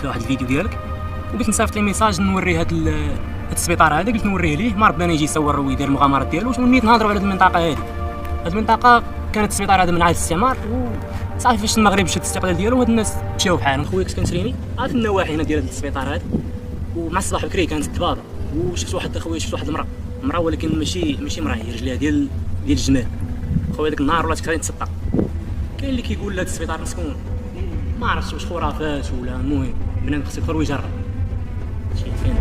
في واحد الفيديو ديالك، وقلت نصيفط لي ميساج نوريه هاد السبيطار هذا، قلت نوريه ليه ما ربنا يجي يصور ويدير المغامرات ديالو. ونيت نهضروا على هاد المنطقه هادي. هاد المنطقه كانت السبيطار هذا من عهد الاستعمار، وصافي فاش المغرب شد الاستقلال ديالو هاد الناس مشاو بحالهم. خويا كنت كنسريني هاد النواحي هنا ديال هاد السبيطار هذا، ومع الصباح بكري كانت الضبابه، وشفت واحد خويا، شفت واحد المراه ولكن ماشي مراه، هي رجليها ديال الجمال. خويا داك النهار ولات كثر تسطى. كاين اللي كيقول لهاد السبيطار مسكون، ما عرفتش واش خرافات ولا، المهم بنادم خصو يدخل ويجرب شي فين.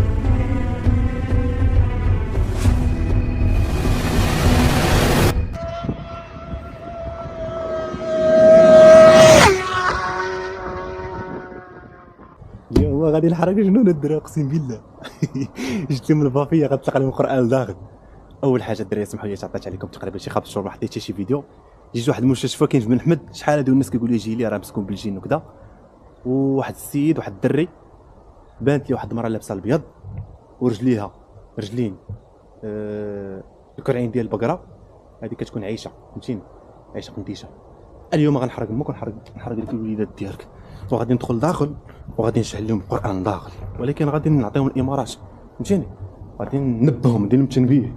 اليوم غادي نحرق جنون الدراري اقسم بالله. جيت لهم البافيه غتلقى لهم القران داخل. اول حاجه الدراري اسمحوا لي عطيت عليكم تقريبا شي 5 شهور ما حطيتش شي فيديو. جيت واحد المستشفى كاين في بن حمد، شحال هادو الناس كيقولوا يجي لي راه مسكون بالجن وكذا، وواحد السيد واحد الدري بانت لي واحد المراه لابسه الابيض ورجليها رجلين الكرعين ديال البقره، هذه كتكون عايشه، فهمتيني، عايشه قنديشه. اليوم غنحرق امك ونحرق لك الوليدات ديالك، وغادي ندخل داخل وغادي نشعل لهم القران داخل، ولكن غادي نعطيهم الامارات، فهمتيني، غادي ننبههم ندير لهم تنبيه.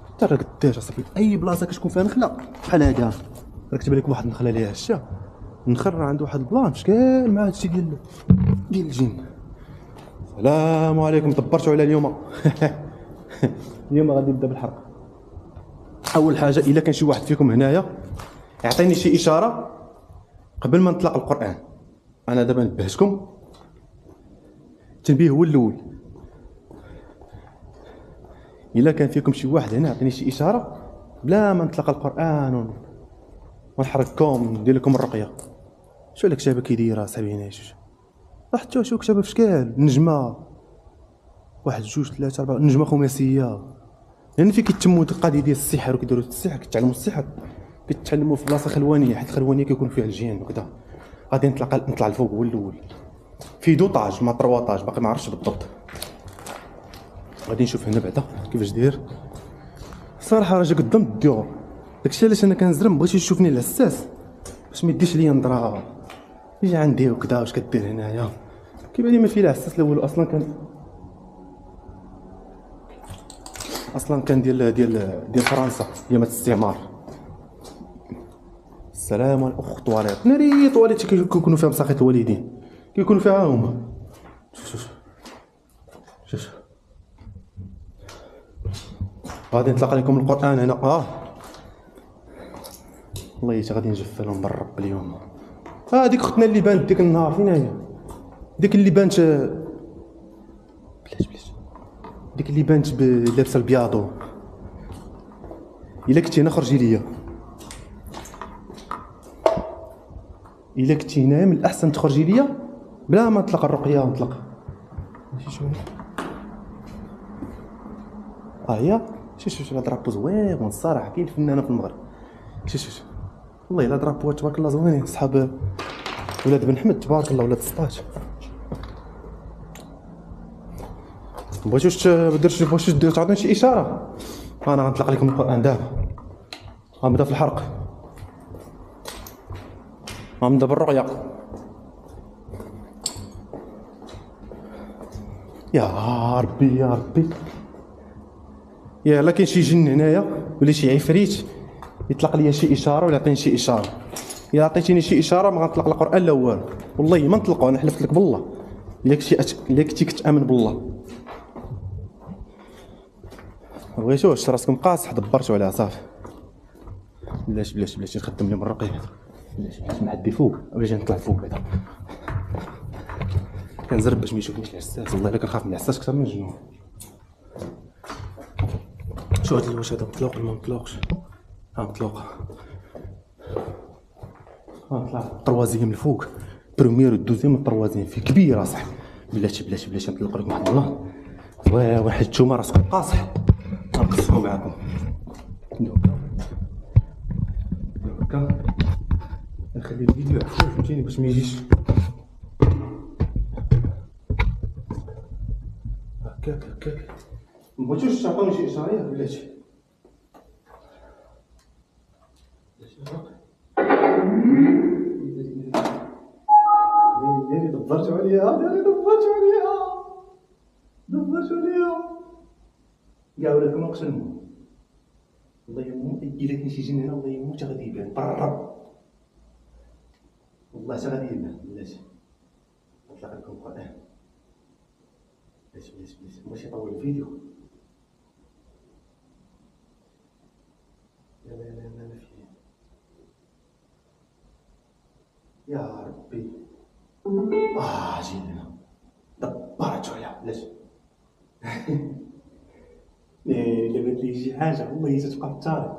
حتى راك دير اصاحبي اي بلاصه كتكون فيها نخله بحال هكا، راك تبان لك واحد النخله ليها هشه، النخل راه عنده واحد البلان شكال مع هادشي ديال الجن. السلام عليكم، دبرتوا على اليوم. اليوم غادي نبدا بالحرق. اول حاجه الا كان شي واحد فيكم هنايا يعطيني شي اشاره قبل ما نطلق القران، انا دابا نبهتكم. التنبيه هو الاول، الا كان فيكم شي واحد هنا يعطيني شي اشاره بلا ما نطلق القران ونحرقكم ندير لكم الرقيه. شو هاد كتابه كيدايره صاحبي هنا؟ حتى شو كتابه في شكال نجمه، واحد جوج ثلاثه اربعه، نجمه خماسيه. لان فين كيتموا القضيه ديال السحر وكيديروا السحر، كتعلموا السحر كتعلموا في بلاصه خلوانيه، حيت الخلوانيه كيكون فيها الجن وكذا. غادي نطلع الفوق هو الاول، في دوطاج ما طروطاج باقي ما عرفتش بالضبط. غادي نشوف هنا بعدا كيفاش داير. الصراحه راه جا قدام الديور، داكشي علاش انا كنزرم بغيت يشوفني العساس باش ما يديش ليا نضرا يجي عندي وكذا. واش كدير هنايا؟ كيبان لي ما فيه العساس الاول، اصلا كان ديال فرنسا ايام الاستعمار. السلام عليكم. اخ طواليت ناري، طواليت كيكونوا فيها مساخيط الوالدين، كيكونوا فيها هما. شوف غادي نطلق عليكم القران هنا. والله يا غادي نجف لهم بالرب اليوم. هذيك اختنا اللي بانت ديك النهار فين هي؟ ديك اللي بانت بلاش ديك اللي بانت لابسه البياضو. الا كنتي هنا خرجي ليا، الا كنتي هنا من الاحسن تخرجي ليا بلا ما نطلق الرقيه ونطلق. ماشي شويه هي شوف هاد درابو زوين الصراحه، كاين فنانه في المغرب. شوف والله الا درابو تبارك الله زوينين، صحاب ولاد بن حمد تبارك الله، ولاد السطاج. بغيتوش دير تعطوني شي اشاره. انا غنطلق لكم القران دابا، غنبدا في الحرق، غنبدا بالرقيه. يا ربي يا ربي، يا لا كاين شي جن هنايا ولا شي عفريت يطلق لي شي اشاره ولا يعطيني شي اشاره. الا عطيتيني شي اشاره ما غنطلق القران لا والو، والله ما نطلقوا، انا حلفت لك بالله. الا كنتي كتامن بالله بغيتوش راسكم قاصح دبرتوا عليها صافي. بلاش نخدم لهم الرقيه، بلاش نعدي فوق ولا جاي نطلع فوق بعدا. كنزرب باش ما يشوفنيش العساس، والله الا كنخاف من العساس اكثر من الجنون. شو هاد واش هذا مطلوق ولا ما مطلوقش؟ مطلوق. طلع الطروازيام الفوق، بروميير والدوزيام الطروازيام فيه كبيره صح. بلاتي نطلق لكم واحد الله زوين، حيت نتوما راسكم قاصح. نقصهم معاكم دوكا نخلي الفيديو عفوف، فهمتيني، باش ما يجيش هكاك. مبغيتوش تعطوني شي اشاره بلاتي. دبرتوا عليا. ديالي دبرتو عليها كاع ولكم اقسم والله يمو الا كاين شي جن هنا والله يمو غادي يبان برا والله غادي يبان بلاتي نطلق لكم القران بلاش ماشي طول الفيديو لا فيه يا ربي جينا دبرت شويه بلاش الا بانت لي شي حاجه والله هي تتبقى في التاريخ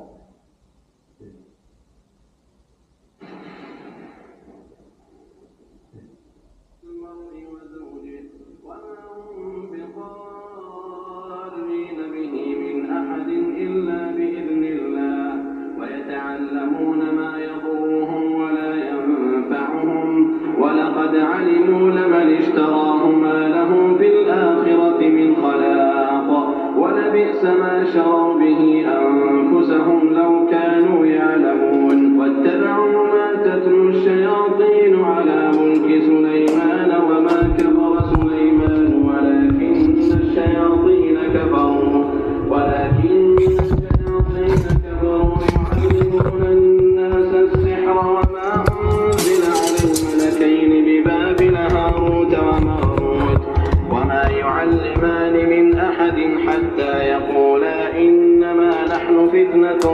ويتعلمون ما يضرهم ولا ينفعهم ولقد علموا لمن اشتراه ما له في الآخرة من خلاق ولبئس ما شروا به أنفسهم لو كانوا يعلمون واتبعوا ما تتلو الشياطين على ملك سليمان وما كفر سليمان ولكن الشياطين كفروا يعلمون الناس السحر وما أنزل على الملكين ببابل هاروت وماروت وما يعلمان من أحد حتى يقولا إنما نحن فتنة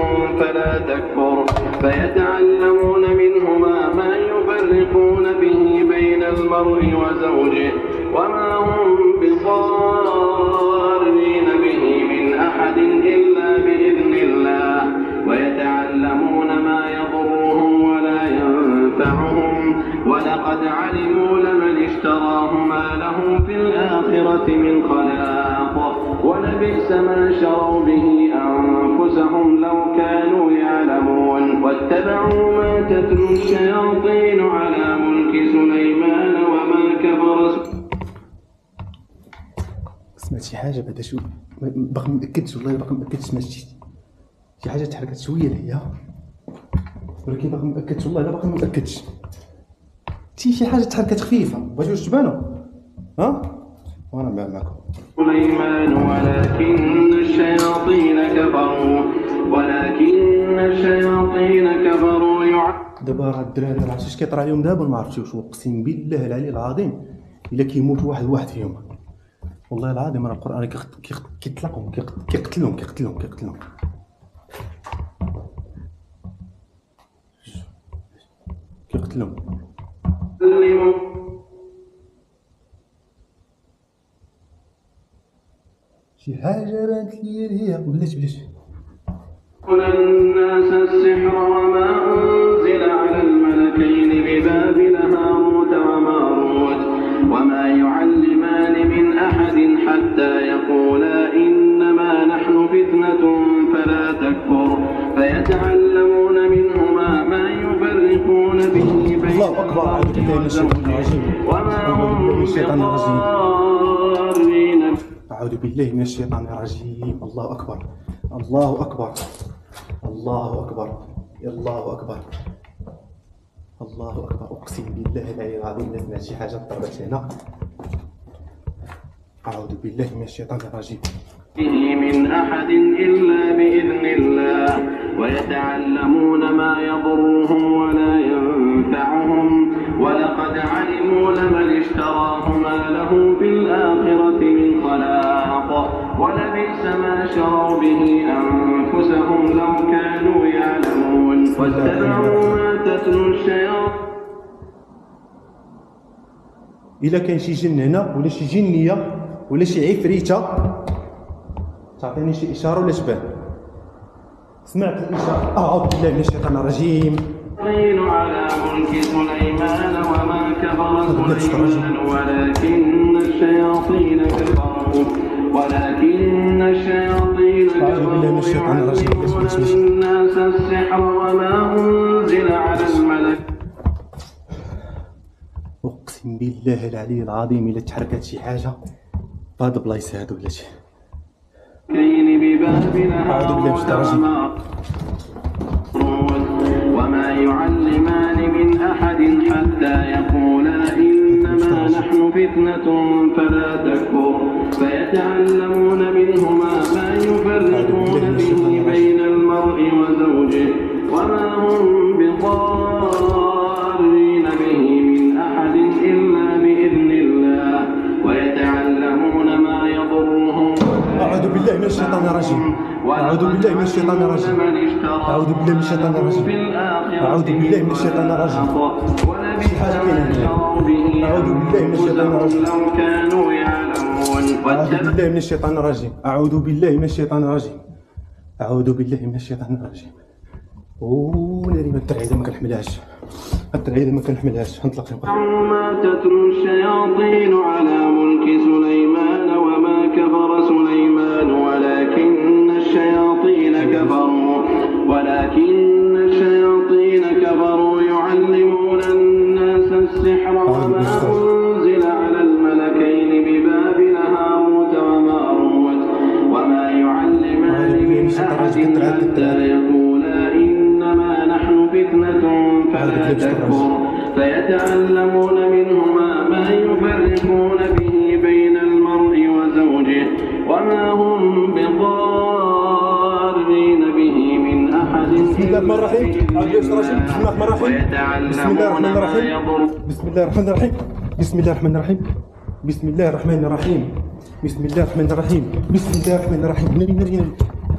فلا تكفر فيتعلمون منهما ما يفرقون به بين المرء وزوجه وما هم بضارين به من أحد إلا بإذن الله ويتعلمون ما يضرهم ولا ينفعهم ولقد علموا لمن اشتراه ما له في الآخرة من خلاق ولبئس ما شروا به أنفسهم لو كانوا يعلمون واتبعوا ما تتلو الشياطين على ملك سليمان وما كفر سمعت شي حاجه بعدا شو باقي متاكدش والله باقي متاكدش سمعت شي حاجه تحركت شويه هي ولكن باقي متاكدش والله لا باقي متاكدش شي حاجه تحركت خفيفه بغيتو تبانوا وانا معكم سليمان ولكن الشياطين كفروا دابا راه الدراري راه عرفتي اش كيطرا عليهم دابا ما عرفتش اقسم بالله العلي العظيم الا كيموت واحد فيهم والله العظيم راه القران كيطلقهم كيقتلهم شي حاجه بانت لي هي بلاش الناس السحر وما أنزل على الملكين ببابل هاروت وماروت وما يعلمان من أحد حتى يقولا إنما نحن فتنة فلا تكفر فيتعلمون منهما ما يفرقون به بين المرء وزوجه وما هم بضارين أعوذ بالله من الشيطان الرجيم الله أكبر أقسم بالله العلي العظيم لا سمعت شي حاجة ضربت هنا أعوذ بالله من الشيطان الرجيم من أحد إلا بإذن الله ويتعلمون ما يضرهم ولا ينفعهم ولقد علموا لمن اشتراه ما له في الآخرة من خلاق ولبئس ما شروا به أنفسهم لو كانوا يعلمون واتبعوا ما تتلو الشياطين إلا كان شي جن هنا ولا شي جنية ولا شي عفريتة تعطيني شي إشارة ولا تبان سمعت الإشارة أعوذ بالله من الشيطان الرجيم على ملك سليمان وما كفر سليمان ولكن الشياطين كفروا يعلمون الناس السحر وما أنزل على الملك أقسم بالله العلي العظيم إلا تحركت شي حاجة فهاد البلايص هادو بلاتي أعوذ بالله من الشيطان وما يعلمان من أحد حتى يقولا إنما إنما نحن فتنة فلا تكفر فيتعلمون منهما ما يفرقون به بين المرء وزوجه وما هم بضارين به من أحد إلا بإذن الله ويتعلمون ما يضرهم. أعوذ بالله من الشيطان الرجيم. أعوذ بالله من الشيطان الرجيم. أعوذ بالله من الشيطان الرجيم. أعوذ بالله من الشيطان الرجيم. شي حاجة كاينة هنا. أعوذ بالله من الشيطان الرجيم. أعوذ بالله من الشيطان الرجيم. أعوذ بالله من الشيطان الرجيم. أعوذ بالله من الشيطان الرجيم. ناري ما الترعيدة ما كنحملهاش. الترعيدة ما كنحملهاش. نطلق ما تتلو الشياطين على ملك سليمان وما كفر سليمان ولكن الشياطين كفروا يعلمون الناس السحر وما أنزل على الملكين ببابل هاروت وماروت وما يعلمان من أحد حتى يقولا إنما نحن فتنة فلا تكفر فيتعلمون منهما ما يفرقون به بين المرء وزوجه وما هم بضارين به من أحد بسم الله الرحمن الرحيم. بسم الله الرحمن الرحيم. بسم الله الرحمن الرحيم. بسم الله الرحمن الرحيم. بسم الله الرحمن الرحيم. بسم الله الرحمن الرحيم. ناري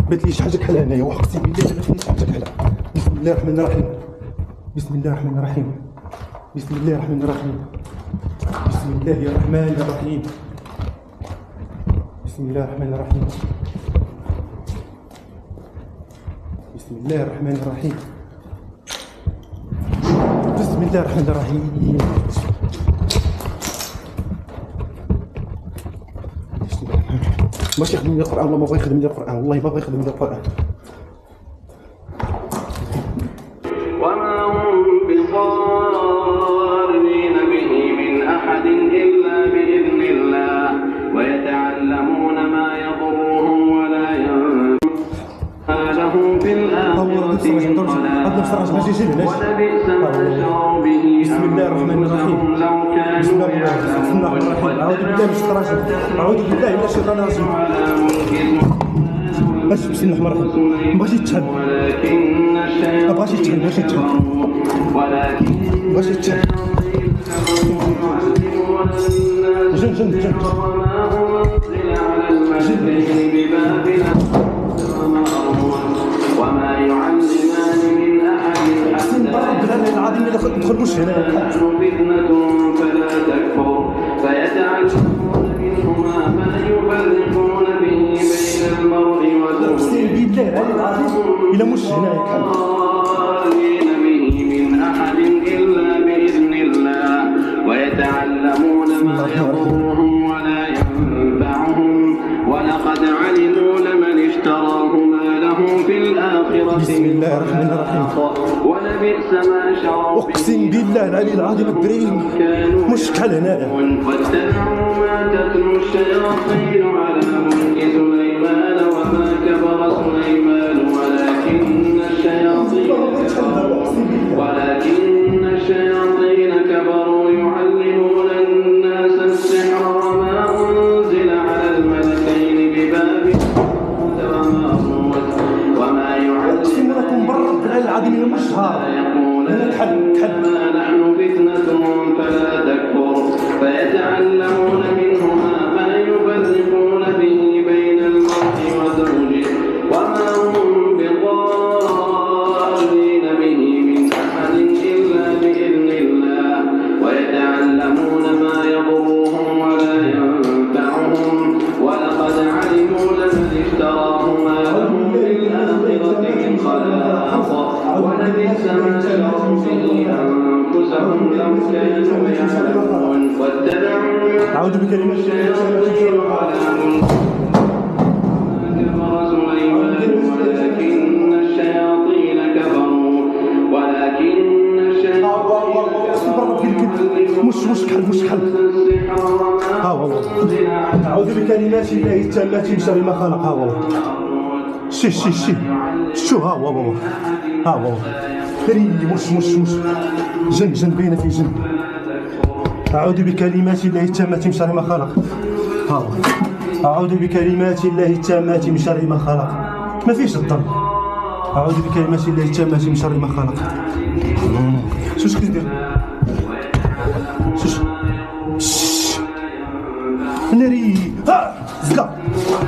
بات لي شي حاجه كحل هنايا وقتي بالله بات لي شي حاجه كحل. بسم الله الرحمن الرحيم. بسم الله الرحمن الرحيم. بسم الله الرحمن الرحيم. بسم الله الرحمن الرحيم. بسم الله الرحمن الرحيم. بسم الله الرحمن الرحيم. بسم الله الرحمن الرحيم. ماشي يخدم لي القرآن والله ما بغا يخدم لي القرآن والله ما بغا يخدم لي القرآن. وما هم بضارين به من أحد إلا بإذن الله ويتعلمون ما يضرهم ولا ينفعهم لهم في الآخرة من خلاق ولبئس ما شروا به أنفسهم لو كانوا يعلمون أعوذ بالله من الشيطان الرجيم. بسم الله الرحمن الرحيم. بغيتي تشهد بغيتي تشهد بغيتي تشهد جن جن جن وما يعلمان من أحد حتى العظيم إذا تدخلوش هنا فتنة فلا تكفر فيتعلمون منهما ما يفرقون به بين المرء وزوجه بالله العظيم إلا مش هنا ضارين به من أحد إلا بإذن الله ويتعلمون ما يضرهم ولا ينفعهم ولقد علموا لمن اشتراه ما له في الآخرة بسم الله الرحمن الرحيم. ولبئس ما شروا أقسم بالله العلي العظيم الدريم مشكل هنايا واتبعوا ما تتلو الشياطين على ملك سليمان وما كفر سليمان ولكن الشياطين كفروا يعلمون الناس السحر وما أنزل على الملكين ببابل وما يعلمون برد العظيم المشهر إنما نحن فتنة فلا تكفر فيتعلمون منهما ما يفرقون به بين المرء وزوجه وما هم بضارين به من أحد إلا بإذن الله ويتعلمون ما يضرهم ولا ينفعهم ولقد علموا لمن اشتراه ما له في الآخرة من خلاق ولبئس ما شروا به أنفسهم لو كانوا يعلمون واتبعوا أعوذ بكلمات الشياطين على ملك كفر سليمان ولكن الشياطين كفروا مش كحل ها والله. أعوذ بكلمات الله التامات من شر ما خلق. ها والله شي شو ها والله ها والله كريم مش جن بين في جن أعوذ بكلمات الله التامة من شر ما خلق. ها هو. أعوذ بكلمات الله التامة من شر ما خلق. ما فيش الضم. أعوذ بكلمات الله التامة من شر ما خلق. شوش كيدير؟ شوش. ناري. زكا.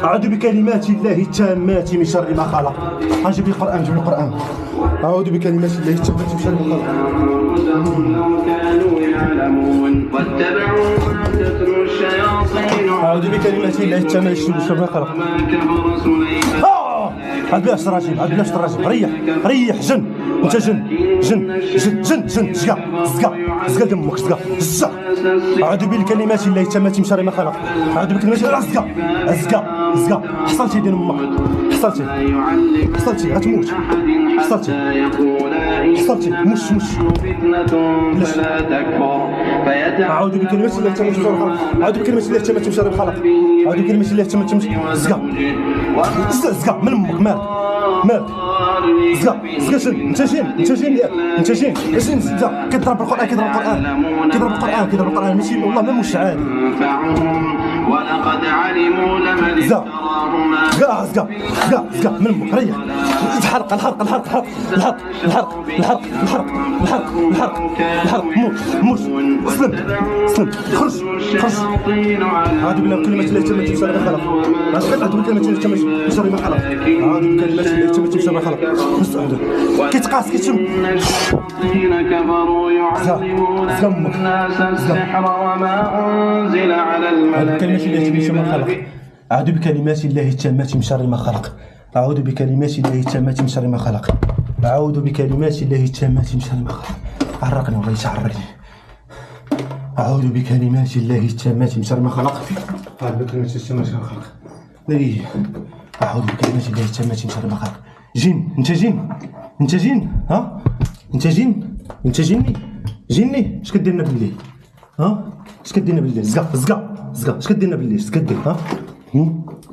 أعوذ بكلمات الله التامة من شر ما خلق. غنجيب لي القرآن، جيب لي القرآن. أعوذ بكلمات الله التامة من شر ما خلق. لو كانوا يعلمون واتبعوا ما تتلو الشياطين أعوذ بكلمات الله التامة من شر ما خلق. وما كفر سليمان عاد بلاش الراجل، عاد بلاش الراجل، ريح جن، انت جن زقا دمك زقا. اعوذ بكلمات الله التامة من شر ما خلق. اعوذ بكلمات الله زقا حصلتي دين امك، حصلتي غتموت، حصلتي مش فتنة فلا تكفر اعوذ بكلمات الله التامة من شر ما خلق. اعوذ بكلمات الله التامة من شر ما خلق. اعوذ بكلمات الله التامة من زقا من امك مالك زقا انت جن زقا كضرب القرآن ماشي والله ما مش عادي. ولقد علموا لمن زقا من امك ريح. الحرق موت سلم خرج. أعوذ بالله بكلمات الله التامة من شر ما خلق. أعوذ بكلمات الله التامة من شر ما خلق. أعوذ بكلمات الله التامة من شر ما خلق. كيتقاس كيتشم. الذين كفروا يعلمون الناس السحر وما أنزل على الملكين أعوذ بكلمات الله التامة من شر ما خلق. أعوذ بكلمات الله التامة من شر ما خلق. أعوذ بكلمات الله التامة من شر ما خلق. عرقني والله يعرقني. أعوذ بكلمات الله التامة من شر ما خلق. أعوذ بكلمات الله التامة من شر ما خلق. أعوذ بكلمات الله التامة من شر ما خلق. انت جن ها انت جني اش كدير لنا بالليل؟ ها اش كدير لنا بالليل؟ زقا اش كدير لنا بالليل؟ اش كدير ها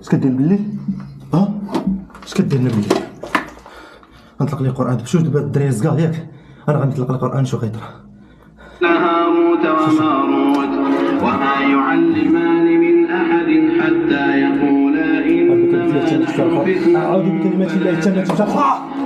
اش كدير بالليل؟ ها اش كدير لنا بالليل؟ غنطلق لي القرآن بشوف دابا الدراري زقا ياك انا غنطلق القرآن شو غيطرا. هاروت وماروت وما يعلمان من أحد حتى يقولا إنما نحن فتنة أعوذ بكلمات الله التامة من شر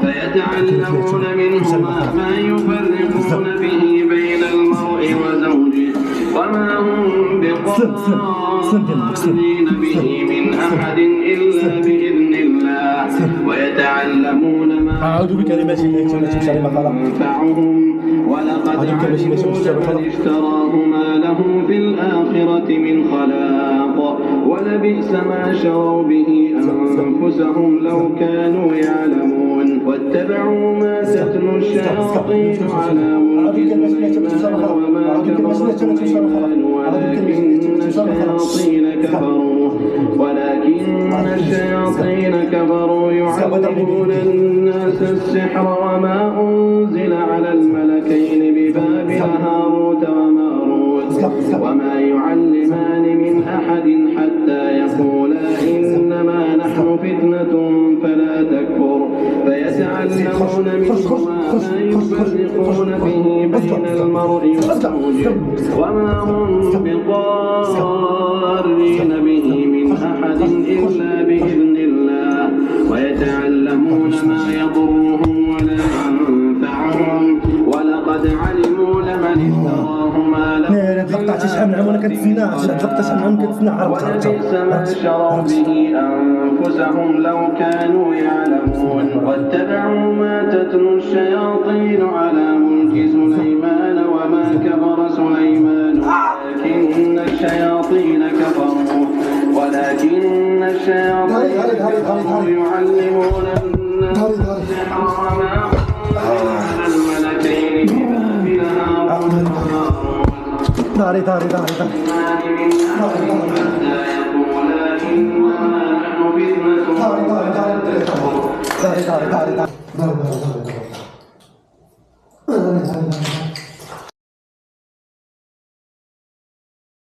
فيتعلمون منهما ما يفرقون به بين المرء وزوجه وما هم بضارين به من أحد إلا بإذن الله ويتعلمون ما أعوذ بكلمات الله التامة من شر ما خلق. ينفعهم ولقد علموا لمن اشتراه ما له في الآخرة من خلاق ولبئس ما شروا به أنفسهم لو كانوا يعلمون واتبعوا ما تتلو الشياطين على ملك سليمان وما كفر سليمان ولكن الشياطين كفروا يعلمون الناس السحر وما أنزل على الملكين ببابل هاروت وماروت وما يعلمان من أحد حتى يقولا إنما نحن فتنة فلا تكفر فيتعلمون منهما ما يفرقون به بين المرء وزوجه وما هم بضارين به من أحد إلا بإذن الله ويتعلمون ما يضرهم ولا ينفعهم ولقد علموا لمن اشتراه ما له لقطعتي شحال من عام وانا كنتسنى لقطعتي شحال من عام كنتسنى ولبئس ما شروا به أنفسهم لو كانوا يعلمون واتبعوا ما تتلو الشياطين على ملك سليمان وما كفر سليمان ولكن الشياطين كفروا يعلمون الناس السحر وما أنزل الملكين ببابل هاروت وماروت داري حتى يقولا إنما نحن فتنة